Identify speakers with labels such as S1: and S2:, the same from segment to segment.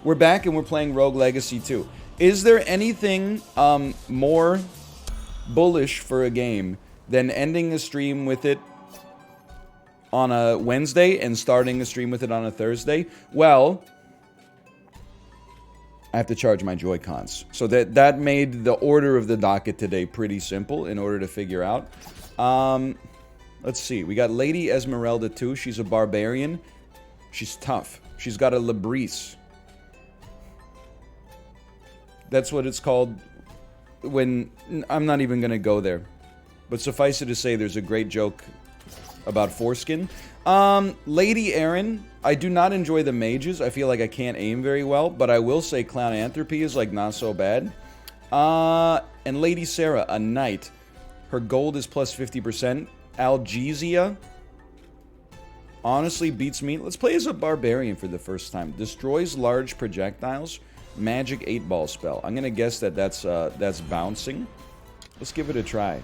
S1: We're back and we're playing Rogue Legacy 2. Is there anything more bullish for a game than ending a stream with it on a Wednesday and starting a stream with it on a Thursday? Well, I have to charge my Joy-Cons. So that made the order of the docket today pretty simple in order to figure out. Let's see. We got Lady Esmeralda 2. She's a barbarian. She's tough. She's got a Labrise. That's what it's called when... I'm not even going to go there. But suffice it to say, there's a great joke about foreskin. Lady Erin, I do not enjoy the mages. I feel like I can't aim very well. But I will say Clownanthropy is, like, not so bad. And Lady Sarah, a knight. Her gold is plus 50%. Algesia honestly beats me. Let's play as a barbarian for the first time. Destroys large projectiles. Magic 8-ball spell. I'm gonna guess that that's bouncing. Let's give it a try.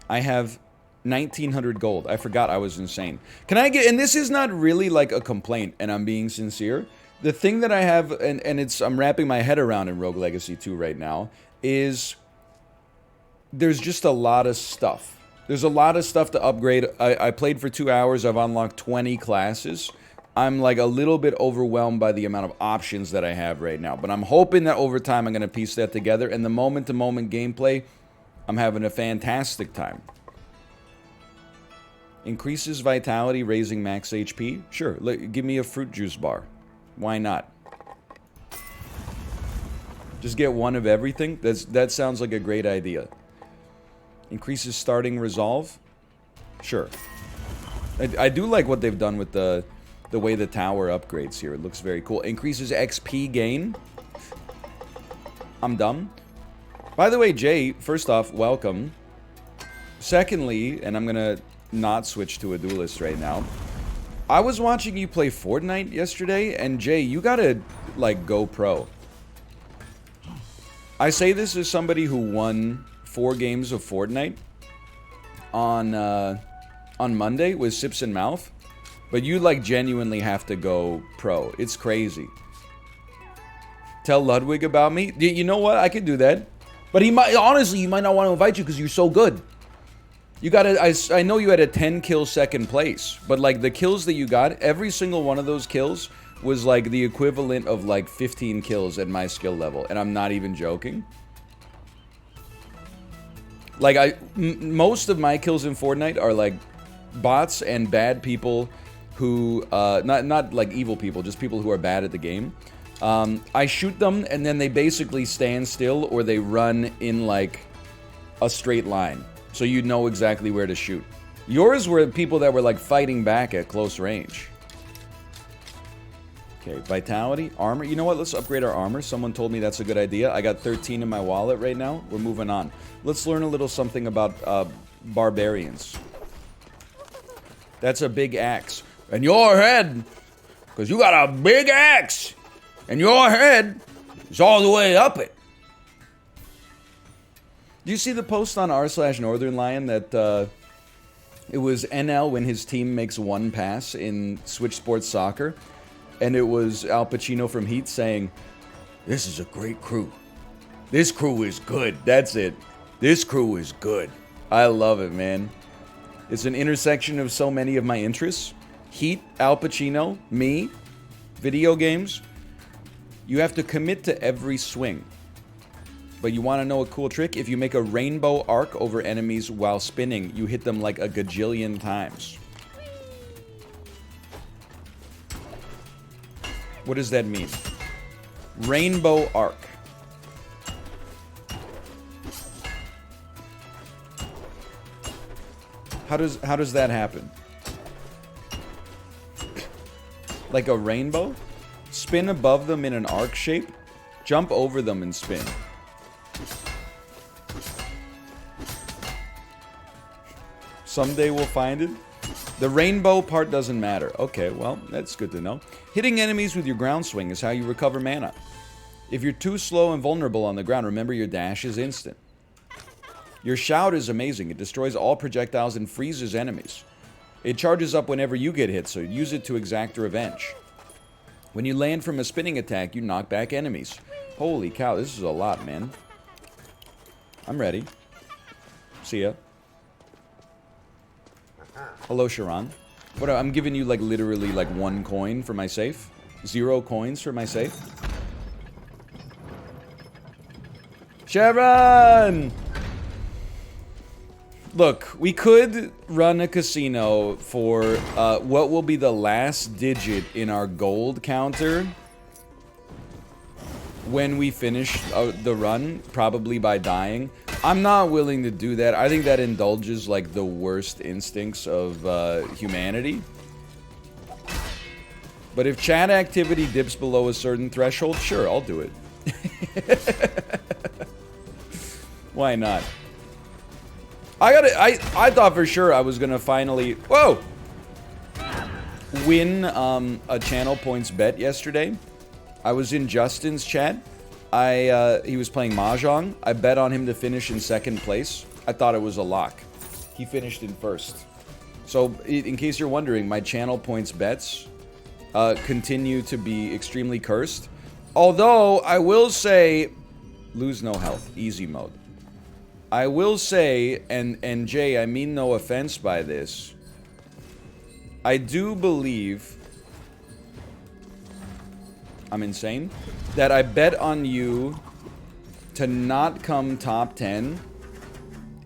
S1: I have 1900 gold. I forgot I was insane. Can I get... And this is not really like a complaint, and I'm being sincere. The thing that I have, and I'm wrapping my head around in Rogue Legacy 2 right now, is there's just a lot of stuff. There's a lot of stuff to upgrade. I played for 2 hours. I've unlocked 20 classes. I'm like a little bit overwhelmed by the amount of options that I have right now. But I'm hoping that over time I'm going to piece that together. And the moment-to-moment gameplay, I'm having a fantastic time. Increases vitality, raising max HP. Sure, give me a fruit juice bar. Why not? Just get one of everything. That sounds like a great idea. Increases starting resolve. Sure. I do like what they've done with the way the tower upgrades here. It looks very cool. Increases XP gain. I'm dumb. By the way, Jay, first off, welcome. Secondly, and I'm gonna not switch to a duelist right now. I was watching you play Fortnite yesterday, and Jay, you gotta, like, go pro. I say this as somebody who won 4 games of Fortnite on Monday with Sips and Mouth, but you, like, genuinely have to go pro. It's crazy. Tell Ludwig about me? You know what? I could do that. But he might, honestly, he might not want to invite you because you're so good. You got I know you had a 10 kill second place, but like the kills that you got, every single one of those kills was like the equivalent of like 15 kills at my skill level, and I'm not even joking. Like most of my kills in Fortnite are like bots and bad people who not like evil people, just people who are bad at the game. I shoot them and then they basically stand still or they run in like a straight line. So you know exactly where to shoot. Yours were people that were like fighting back at close range. Okay, vitality, armor. You know what? Let's upgrade our armor. Someone told me that's a good idea. I got 13 in my wallet right now. We're moving on. Let's learn a little something about barbarians. That's a big axe. And your head, because you got a big axe. And your head is all the way up it. Do you see the post on r/Northern that it was NL when his team makes one pass in Switch Sports Soccer? And it was Al Pacino from Heat saying, "This is a great crew. This crew is good." That's it. This crew is good. I love it, man. It's an intersection of so many of my interests. Heat, Al Pacino, me, video games. You have to commit to every swing. But you want to know a cool trick? If you make a rainbow arc over enemies while spinning, you hit them like a gajillion times. What does that mean? Rainbow arc. How does that happen? Like a rainbow? Spin above them in an arc shape, jump over them and spin. Someday we'll find it. The rainbow part doesn't matter. Okay, well, that's good to know. Hitting enemies with your ground swing is how you recover mana. If you're too slow and vulnerable on the ground, remember your dash is instant. Your shout is amazing. It destroys all projectiles and freezes enemies. It charges up whenever you get hit, so use it to exact revenge. When you land from a spinning attack, you knock back enemies. Holy cow, this is a lot, man. I'm ready. See ya. Hello, Sharon. What, I'm giving you, like, literally, like, 1 coin for my safe? 0 coins for my safe? Sharon! Look, we could run a casino for what will be the last digit in our gold counter when we finish the run, probably by dying. I'm not willing to do that. I think that indulges, like, the worst instincts of humanity. But if chat activity dips below a certain threshold, sure, I'll do it. Why not? I thought for sure I was gonna finally, whoa, win a channel points bet yesterday. I was in Justin's chat. He was playing Mahjong. I bet on him to finish in 2nd place. I thought it was a lock. He finished in 1st. So, in case you're wondering, my channel points bets continue to be extremely cursed. Although, I will say, lose no health, easy mode. I will say, and Jay, I mean no offense by this, I do believe, I'm insane, that I bet on you to not come top 10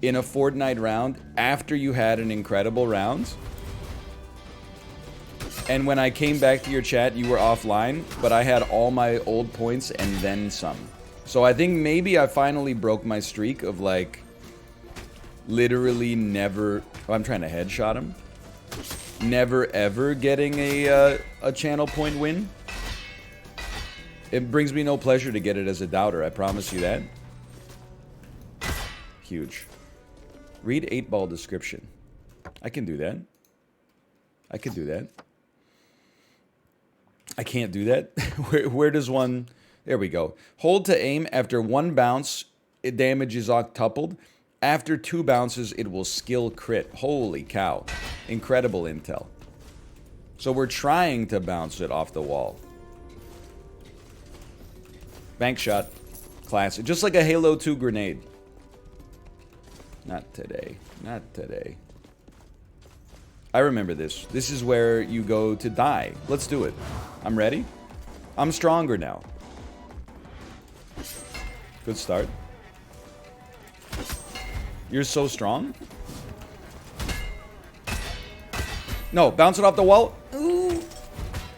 S1: in a Fortnite round after you had an incredible round. And when I came back to your chat, you were offline, but I had all my old points and then some. So I think maybe I finally broke my streak of, like, literally never... Oh, I'm trying to headshot him. Never ever getting a channel point win. It brings me no pleasure to get it as a doubter, I promise you that. Huge. Read 8-ball description. I can do that. I can do that. I can't do that. Where does one... There we go. Hold to aim. After 1 bounce, it damages octupled. After 2 bounces, it will skill crit. Holy cow. Incredible intel. So we're trying to bounce it off the wall. Bank shot. Classic. Just like a Halo 2 grenade. Not today. Not today. I remember this. This is where you go to die. Let's do it. I'm ready. I'm stronger now. Good start. You're so strong. No, bounce it off the wall. Ooh.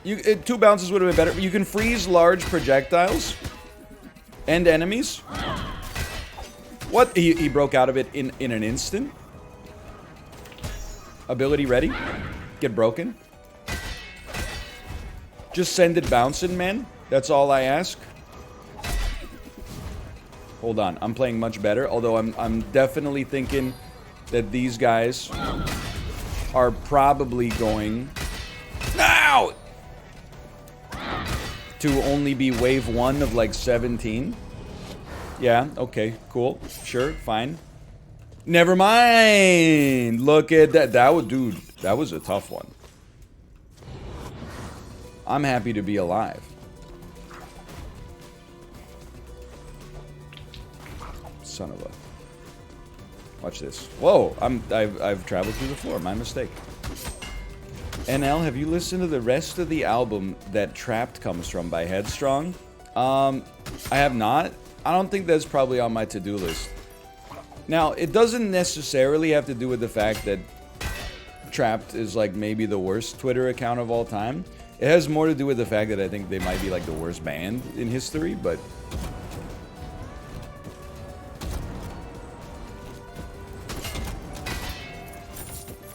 S1: 2 bounces would have been better. You can freeze large projectiles and enemies. What? He broke out of it in an instant. Ability ready. Get broken. Just send it bouncing, man. That's all I ask. Hold on, I'm playing much better, although I'm definitely thinking that these guys are probably going now to only be wave 1 of like 17. Yeah, okay, cool, sure, fine. Never mind. Look at that. Dude, that was a tough one. I'm happy to be alive. Son of a... Watch this. Whoa, I've traveled through the floor. My mistake. NL, have you listened to the rest of the album that Trapped comes from by Headstrong? I have not. I don't think that's probably on my to-do list. Now, it doesn't necessarily have to do with the fact that Trapped is like maybe the worst Twitter account of all time. It has more to do with the fact that I think they might be like the worst band in history, but...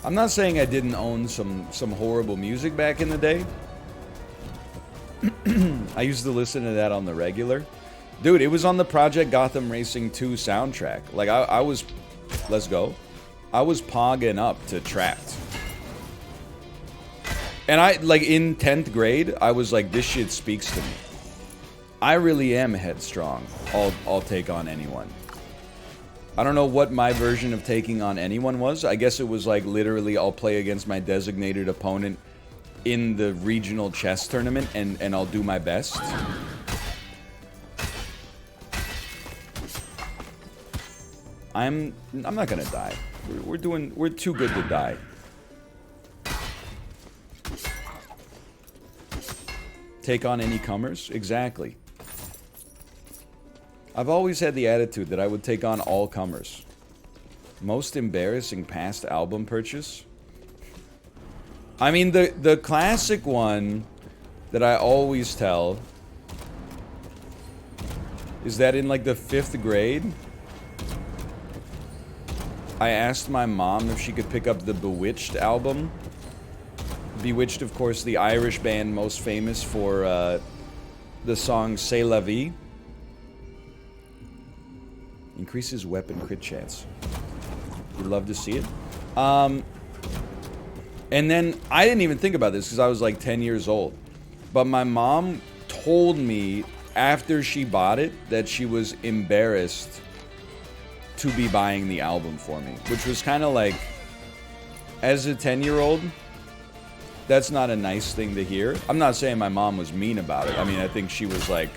S1: I'm not saying I didn't own some horrible music back in the day. I used to listen to that on the regular. Dude, it was on the Project Gotham Racing 2 soundtrack. Like, I was... Let's go. I was pogging up to Trapped. And I, like, in 10th grade, I was like, this shit speaks to me. I really am headstrong. I'll take on anyone. I don't know what my version of taking on anyone was. I guess it was like literally I'll play against my designated opponent in the regional chess tournament and I'll do my best. I'm not gonna die. We're too good to die. Take on any comers? Exactly. I've always had the attitude that I would take on all comers. Most embarrassing past album purchase? I mean, the classic one that I always tell is that in like the 5th grade, I asked my mom if she could pick up the Bewitched album. Bewitched, of course, the Irish band most famous for the song C'est La Vie. Increases weapon crit chance. You'd love to see it. And then I didn't even think about this because I was like 10 years old. But my mom told me after she bought it that she was embarrassed to be buying the album for me. Which was kind of like, as a 10-year-old, that's not a nice thing to hear. I'm not saying my mom was mean about it. I mean, I think she was like...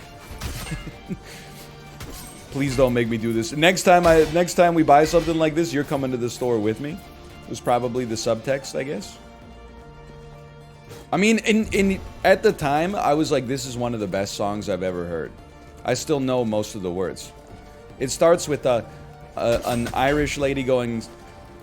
S1: Please don't make me do this. Next time we buy something like this, you're coming to the store with me. It was probably the subtext, I guess. I mean, at the time, I was like, this is one of the best songs I've ever heard. I still know most of the words. It starts with an Irish lady going,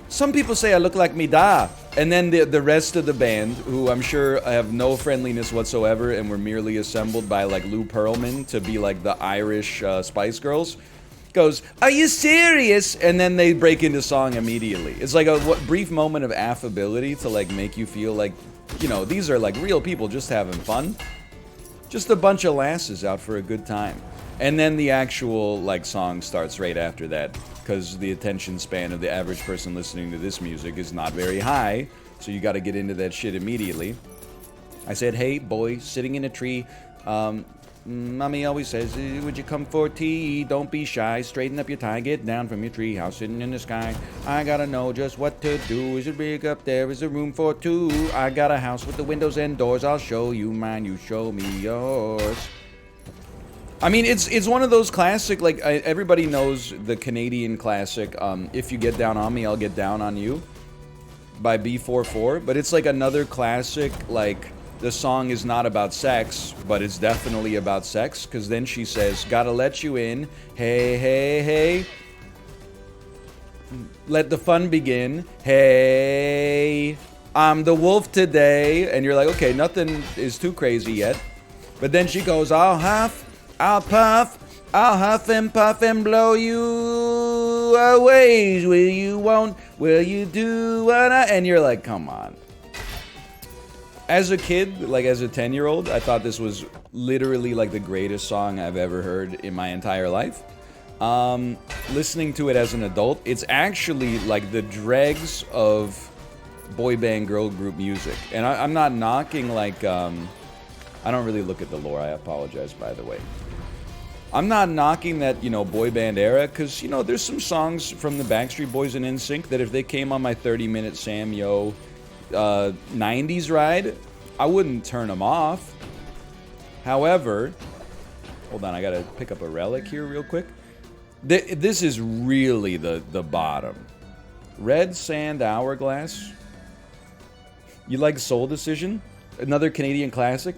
S1: "Some people say I look like me da." And then the rest of the band, who I'm sure have no friendliness whatsoever and were merely assembled by like Lou Pearlman to be like the Irish Spice Girls, goes, "Are you serious?" And then they break into song immediately. It's like a brief moment of affability to like make you feel like, you know, these are like real people just having fun. Just a bunch of lasses out for a good time. And then the actual like song starts right after that, because the attention span of the average person listening to this music is not very high, so you got to get into that shit immediately. I said, "Hey boy, sitting in a tree, mommy always says, would you come for tea? Don't be shy, straighten up your tie, get down from your tree house sitting in the sky. I gotta know just what to do. Is it big up there? Is there room for two? I got a house with the windows and doors. I'll show you mine, you show me yours." I mean, it's one of those classic, like, everybody knows the Canadian classic, If You Get Down On Me, I'll Get Down On You, by B44, but it's like another classic, like, the song is not about sex, but it's definitely about sex, because then she says, "Gotta let you in, hey, hey, hey, let the fun begin, hey, I'm the wolf today," and you're like, okay, nothing is too crazy yet, but then she goes, I'll puff, I'll huff and puff and blow you away. Will you won't? Will you do what I... And you're like, come on. As a kid, like as a 10-year-old, I thought this was literally like the greatest song I've ever heard in my entire life. Listening to it as an adult, it's actually like the dregs of boy band girl group music. And I'm not knocking like... I don't really look at the lore, I apologize, by the way. I'm not knocking that, you know, boy band era, because, you know, there's some songs from the Backstreet Boys and NSYNC that if they came on my 30-minute Sam Yo 90s ride, I wouldn't turn them off. However, hold on, I gotta pick up a relic here real quick. This is really the bottom. Red Sand Hourglass. You like Soul Decision? Another Canadian classic?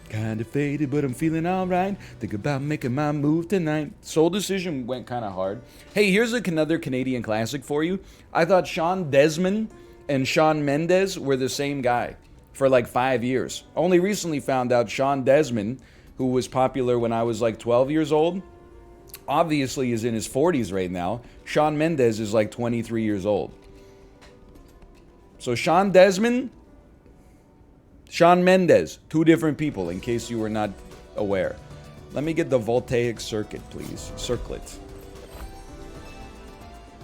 S1: Kinda faded, but I'm feeling alright. Think about making my move tonight. Soul Decision went kinda hard. Hey, here's another Canadian classic for you. I thought Shawn Desman and Shawn Mendes were the same guy for like 5 years. Only recently found out Shawn Desman, who was popular when I was like 12 years old, obviously is in his 40s right now. Shawn Mendes is like 23 years old. So Shawn Desman, Shawn Mendes, two different people, in case you were not aware. Let me get the voltaic circuit, please. Circlet.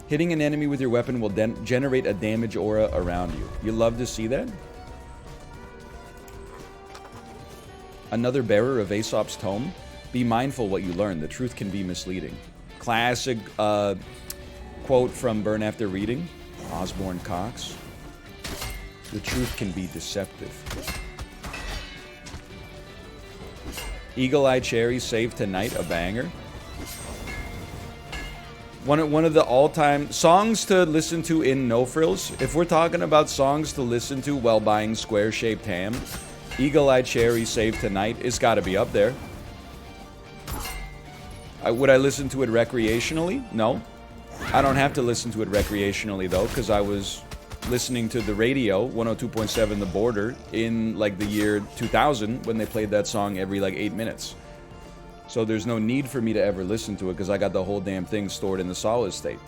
S1: Hitting an enemy with your weapon will generate a damage aura around you. You love to see that? Another bearer of Aesop's tome. Be mindful what you learn. The truth can be misleading. Classic quote from Burn After Reading, Osborne Cox. The truth can be deceptive. Eagle Eye Cherry, Save Tonight, a banger. One of the all-time songs to listen to in No Frills. If we're talking about songs to listen to while buying square-shaped ham, Eagle Eye Cherry, Save Tonight, it's got to be up there. Would I listen to it recreationally? No. I don't have to listen to it recreationally, though, because I was listening to the radio, 102.7 The Border, in, like, the year 2000, when they played that song every, like, 8 minutes. So there's no need for me to ever listen to it, because I got the whole damn thing stored in the solid state.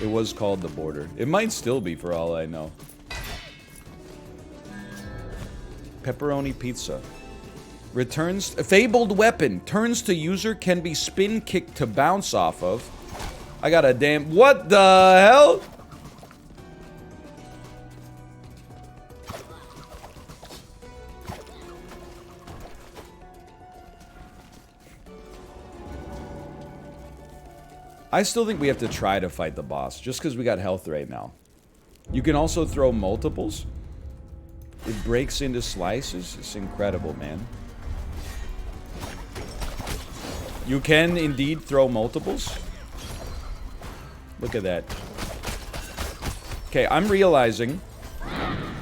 S1: It was called The Border. It might still be, for all I know. Pepperoni pizza. Returns... Fabled weapon. Turns to user, can be spin kicked to bounce off of. I got a damn... What the hell? I still think we have to try to fight the boss, just because we got health right now. You can also throw multiples. It breaks into slices. It's incredible, man. You can indeed throw multiples. Look at that. Okay, I'm realizing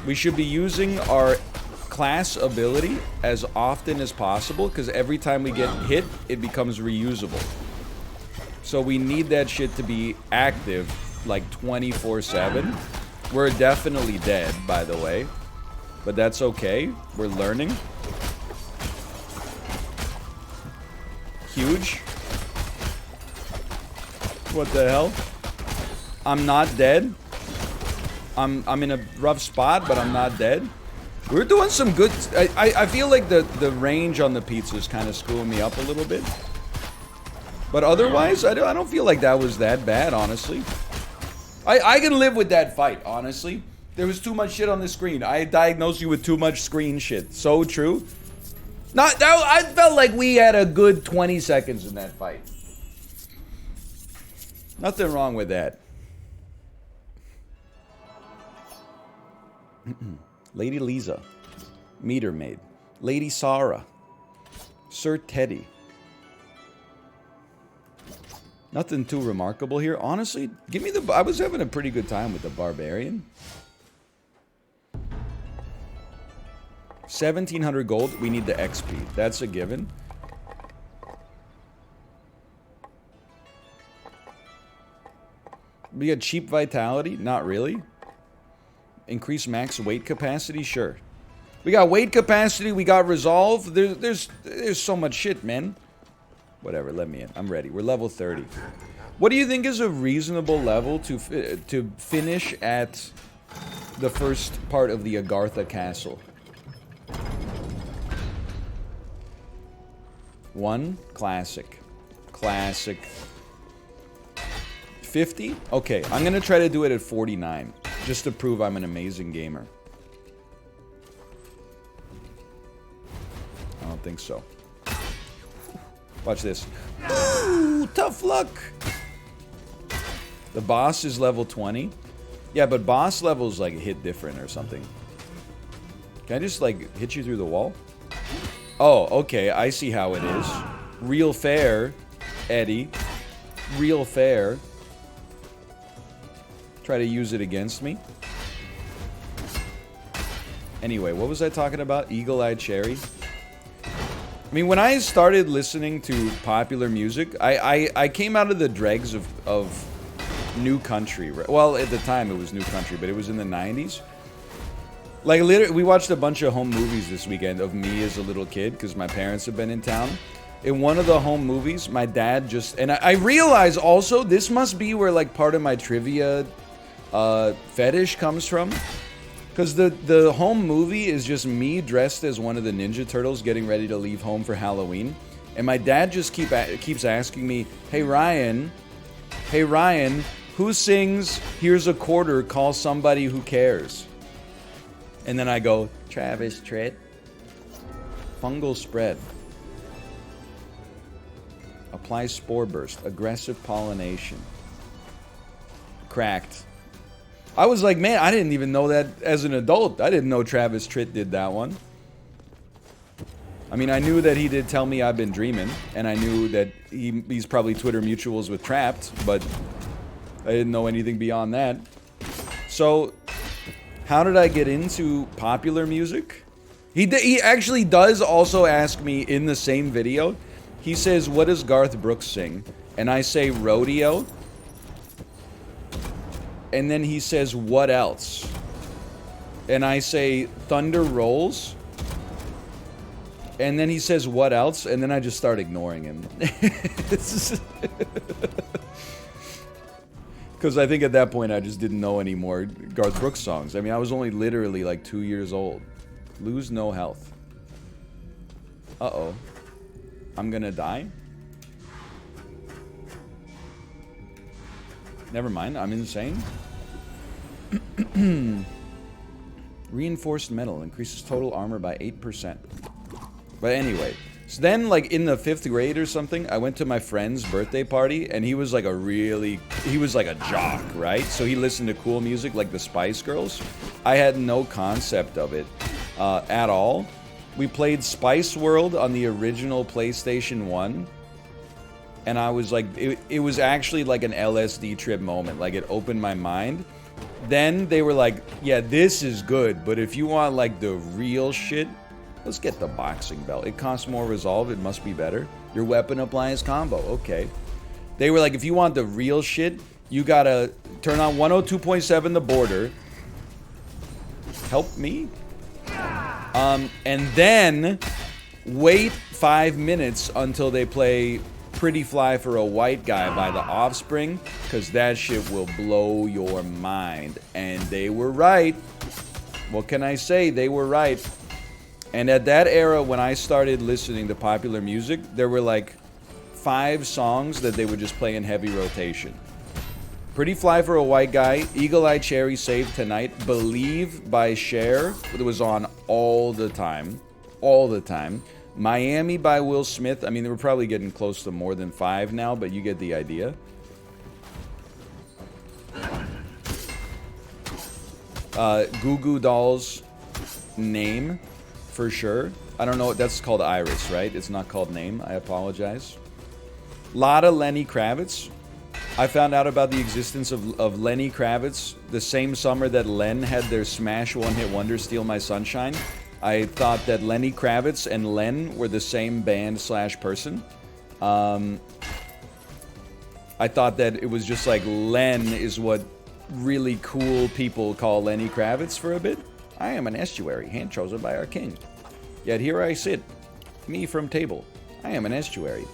S1: we should be using our class ability as often as possible, because every time we get hit, it becomes reusable. So we need that shit to be active, like 24/7. We're definitely dead, by the way. But that's okay. We're learning. Huge. What the hell? I'm not dead. I'm in a rough spot, but I'm not dead. We're doing some good... I feel like the range on the pizza is kind of screwing me up a little bit. But otherwise, I don't feel like that was that bad, honestly. I can live with that fight, honestly. There was too much shit on the screen. I diagnosed you with too much screen shit. So true. I felt like we had a good 20 seconds in that fight. Nothing wrong with that. Lady Lisa. Meter Maid. Lady Sarah. Sir Teddy. Nothing too remarkable here. Honestly, give me the... I was having a pretty good time with the Barbarian. 1,700 gold. We need the XP. That's a given. We got cheap vitality? Not really. Increase max weight capacity? Sure. We got weight capacity. We got resolve. There's so much shit, man. Whatever, let me in. I'm ready. We're level 30. What do you think is a reasonable level to finish at the first part of the Agartha Castle? 1? Classic. Classic. 50? Okay, I'm gonna try to do it at 49. Just to prove I'm an amazing gamer. I don't think so. Watch this. Ooh, tough luck. The boss is level 20. Yeah, but boss levels like hit different or something. Can I just like hit you through the wall? Oh, okay. I see how it is. Real fair, Eddie. Real fair. Try to use it against me. Anyway, what was I talking about? Eagle Eye Cherry. I mean, when I started listening to popular music, I came out of the dregs of New Country. Well, at the time it was New Country, but it was in the 90s. Like, literally, we watched a bunch of home movies this weekend of me as a little kid, because my parents have been in town. In one of the home movies, my dad just... And I realize also, this must be where, like, part of my trivia fetish comes from. Because the home movie is just me dressed as one of the Ninja Turtles getting ready to leave home for Halloween. And my dad just keeps asking me, hey Ryan, who sings Here's a Quarter, Call Somebody Who Cares? And then I go, Travis Tritt. Fungal Spread. Apply Spore Burst. Aggressive pollination. Cracked. I was like, man, I didn't even know that as an adult. I didn't know Travis Tritt did that one. I mean, I knew that he did Tell Me I've Been Dreaming, and I knew that he's probably Twitter mutuals with Trapped, but I didn't know anything beyond that. So, how did I get into popular music? He actually does also ask me in the same video. He says, what does Garth Brooks sing? And I say, Rodeo. And then he says, what else? And I say, Thunder Rolls. And then he says, what else? And then I just start ignoring him. Because I think at that point I just didn't know any more Garth Brooks songs. I mean, I was only literally like 2 years old. Lose no health. Uh-oh. I'm gonna die? Never mind, I'm insane. Reinforced metal increases total armor by 8%. But anyway, so then like in the 5th grade or something, I went to my friend's birthday party, and he was like he was like a jock, right? So he listened to cool music like the Spice Girls. I had no concept of it at all. We played Spice World on the original PlayStation 1. And I was like, it was actually like an LSD trip moment. Like, it opened my mind. Then they were like, yeah, this is good, but if you want like the real shit, let's get the boxing belt. It costs more resolve, it must be better. Your weapon appliance combo, okay. They were like, if you want the real shit, you gotta turn on 102.7 The Border. Help me? And then wait 5 minutes until they play Pretty Fly for a White Guy by The Offspring, because that shit will blow your mind. And they were right. What can I say? They were right. And at that era, when I started listening to popular music, there were like 5 songs that they would just play in heavy rotation. Pretty Fly for a White Guy, Eagle Eye Cherry Save Tonight, Believe by Cher, it was on all the time. All the time. Miami by Will Smith. I mean, they were probably getting close to more than 5 now, but you get the idea. Goo Goo Dolls, Name, for sure. I don't know, that's called Iris, right? It's not called Name, I apologize. Lotta Lenny Kravitz. I found out about the existence of Lenny Kravitz the same summer that Len had their smash one-hit wonder Steal My Sunshine. I thought that Lenny Kravitz and Len were the same band / person. I thought that it was just like Len is what really cool people call Lenny Kravitz for a bit. I am an estuary, hand chosen by our king. Yet here I sit, me from table. I am an estuary.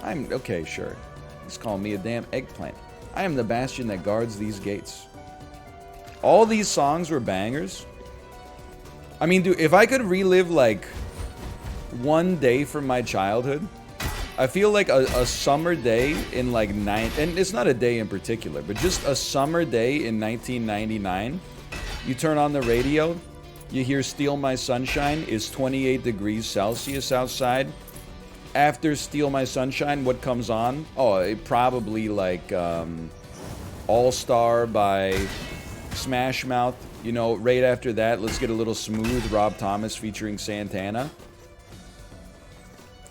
S1: I'm, okay, sure. He's calling me a damn eggplant. I am the bastion that guards these gates. All these songs were bangers. I mean, dude, if I could relive, like, one day from my childhood, I feel like a summer day in, like, and it's not a day in particular, but just a summer day in 1999, you turn on the radio, you hear Steal My Sunshine is 28 degrees Celsius outside. After Steal My Sunshine, what comes on? Oh, it probably, like, All-Star by Smash Mouth. You know, right after that, let's get a little smooth Rob Thomas featuring Santana.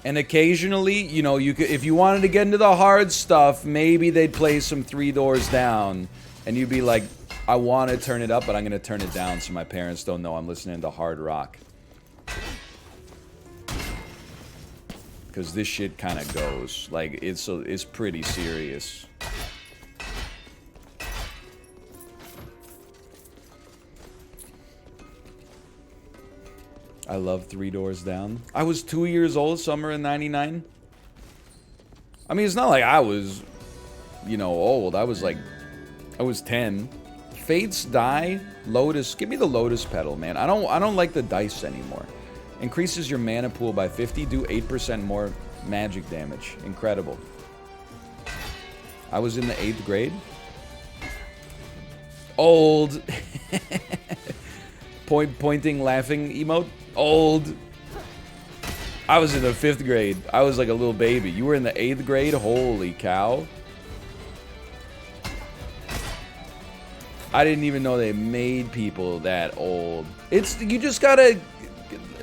S1: And occasionally, you know, you could, if you wanted to get into the hard stuff, maybe they'd play some Three Doors Down. And you'd be like, I want to turn it up, but I'm going to turn it down so my parents don't know I'm listening to hard rock. Because this shit kind of goes. Like, it's pretty serious. I love Three Doors Down. I was 2 years old, summer in 99. I mean, it's not like I was, you know, old. I was 10. Fates Die, Lotus. Give me the Lotus pedal, man. I don't like the dice anymore. Increases your mana pool by 50. Do 8% more magic damage. Incredible. I was in the 8th grade. Old. Pointing, laughing emote. Old. I was in the 5th grade. I was like a little baby. You were in the 8th grade? Holy cow. I didn't even know they made people that old. It's, you just gotta,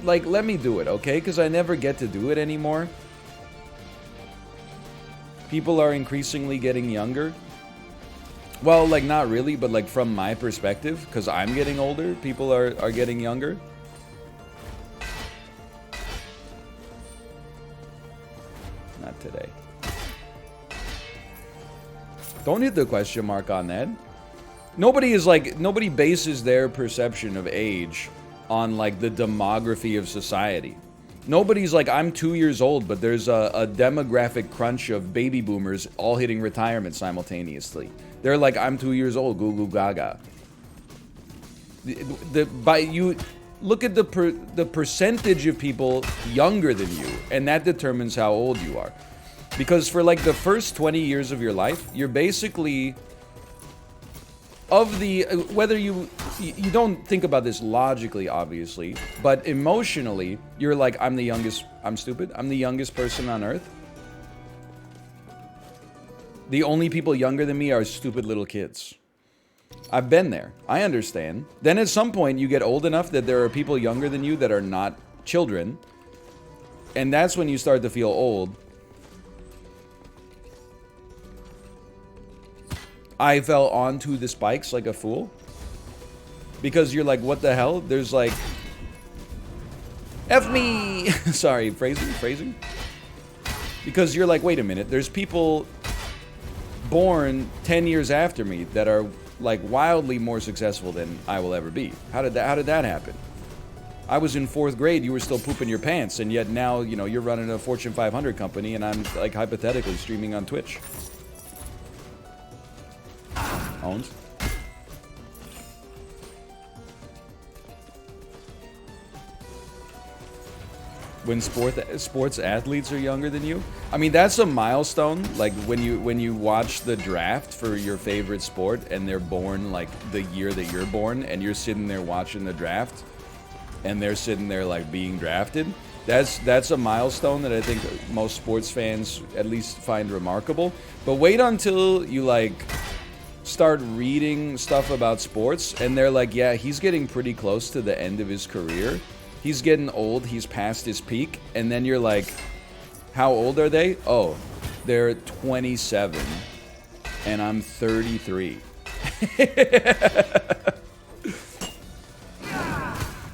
S1: like, let me do it, okay? Because I never get to do it anymore. People are increasingly getting younger. Well, like, not really, but like from my perspective, because I'm getting older, people are getting younger. Not today. Don't hit the question mark on that. Nobody is like, nobody bases their perception of age on like the demography of society. Nobody's like, I'm 2 years old, but there's a demographic crunch of baby boomers all hitting retirement simultaneously. They're like, I'm 2 years old, goo goo gaga. You look at the percentage of people younger than you, and that determines how old you are. Because for like the first 20 years of your life, you're basically of the whether you don't think about this logically, obviously, but emotionally, you're like, I'm the youngest. I'm stupid. I'm the youngest person on earth. The only people younger than me are stupid little kids. I've been there. I understand. Then at some point, you get old enough that there are people younger than you that are not children. And that's when you start to feel old. I fell onto the spikes like a fool. Because you're like, what the hell? There's like... F me! Sorry, phrasing. Because you're like, wait a minute. There's people born 10 years after me that are like wildly more successful than I will ever be. How did that happen? I was in 4th grade, you were still pooping your pants, and yet now, you know, you're running a Fortune 500 company, and I'm like hypothetically streaming on Twitch. Owns. When sports athletes are younger than you, I mean, that's a milestone. Like when you watch the draft for your favorite sport and they're born like the year that you're born, and you're sitting there watching the draft and they're sitting there like being drafted. That's a milestone that I think most sports fans at least find remarkable. But wait until you like start reading stuff about sports and they're like, yeah, he's getting pretty close to the end of his career. He's getting old, he's past his peak, and then you're like, how old are they? Oh, they're 27, and I'm 33.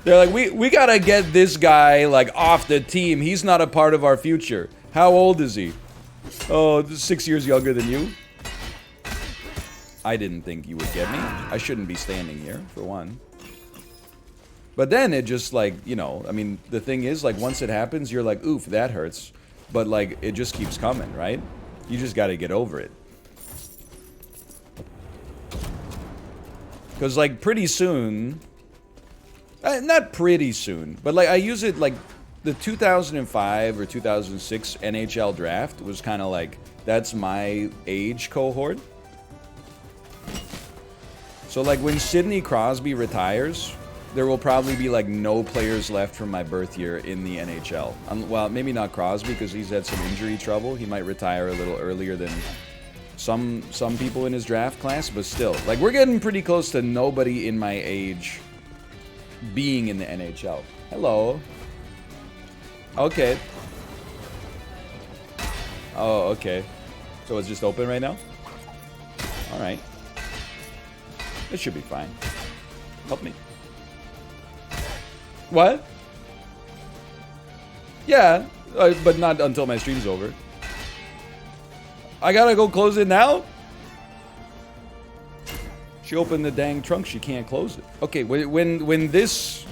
S1: They're like, we gotta get this guy, like, off the team. He's not a part of our future. How old is he? Oh, 6 years younger than you? I didn't think you would get me. I shouldn't be standing here, for one. But then it just like, you know, I mean, the thing is, like, once it happens, you're like, oof, that hurts. But, like, it just keeps coming, right? You just gotta get over it. Because, like, pretty soon... not pretty soon, but, like, I use it, like, the 2005 or 2006 NHL draft was kind of like, that's my age cohort. So, like, when Sidney Crosby retires... there will probably be, like, no players left from my birth year in the NHL. Well, maybe not Crosby, because he's had some injury trouble. He might retire a little earlier than some people in his draft class, but still. Like, we're getting pretty close to nobody in my age being in the NHL. Hello. Okay. Oh, okay. So it's just open right now? Alright. It should be fine. Help me. What? Yeah, but not until my stream's over. I gotta go close it now? She opened the dang trunk, she can't close it. Okay, when this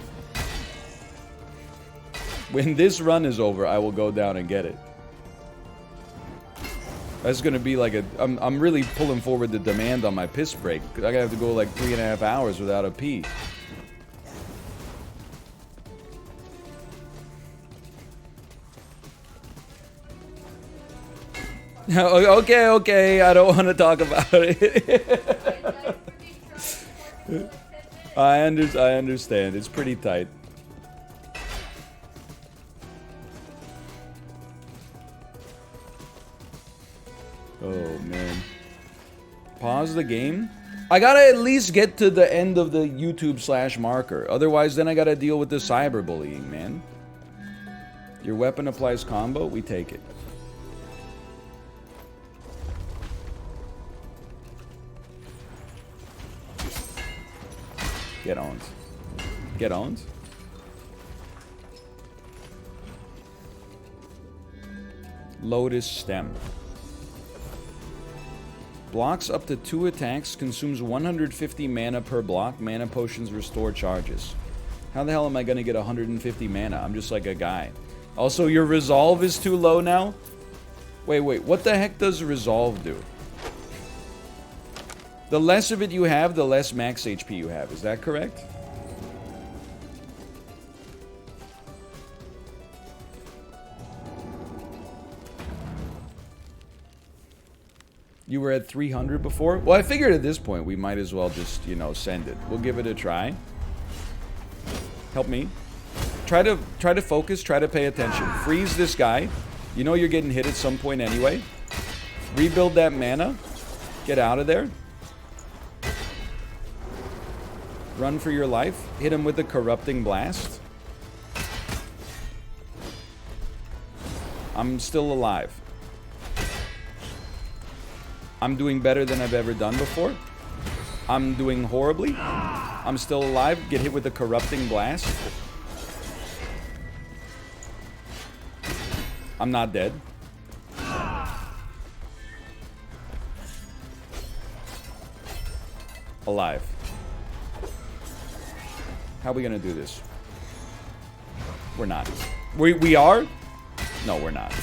S1: run is over, I will go down and get it. That's gonna be like I'm really pulling forward the demand on my piss break. I gotta have to go like 3.5 hours without a pee. Okay, I don't want to talk about it. I understand. It's pretty tight. Oh, man. Pause the game? I gotta at least get to the end of the YouTube /marker. Otherwise, then I gotta deal with the cyberbullying, man. Your weapon applies combo? We take it. Get on. Get on. Lotus Stem. Blocks up to 2 attacks, consumes 150 mana per block. Mana potions restore charges. How the hell am I going to get 150 mana? I'm just like a guy. Also, your resolve is too low now? Wait, what the heck does resolve do? The less of it you have, the less max HP you have. Is that correct? You were at 300 before? Well, I figured at this point we might as well just, you know, send it. We'll give it a try. Help me. Try to focus, try to pay attention. Freeze this guy. You know you're getting hit at some point anyway. Rebuild that mana. Get out of there. Run for your life. Hit him with the Corrupting Blast. I'm still alive. I'm doing better than I've ever done before. I'm doing horribly. I'm still alive. Get hit with a Corrupting Blast. I'm not dead. Alive. How are we gonna do this? We're not. We are? No, we're not.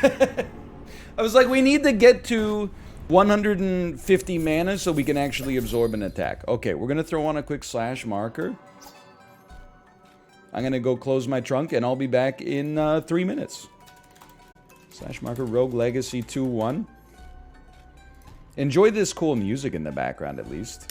S1: I was like, we need to get to 150 mana so we can actually absorb an attack. Okay, we're gonna throw on a quick /marker. I'm gonna go close my trunk and I'll be back in 3 minutes. /marker Rogue Legacy 2-1. Enjoy this cool music in the background at least.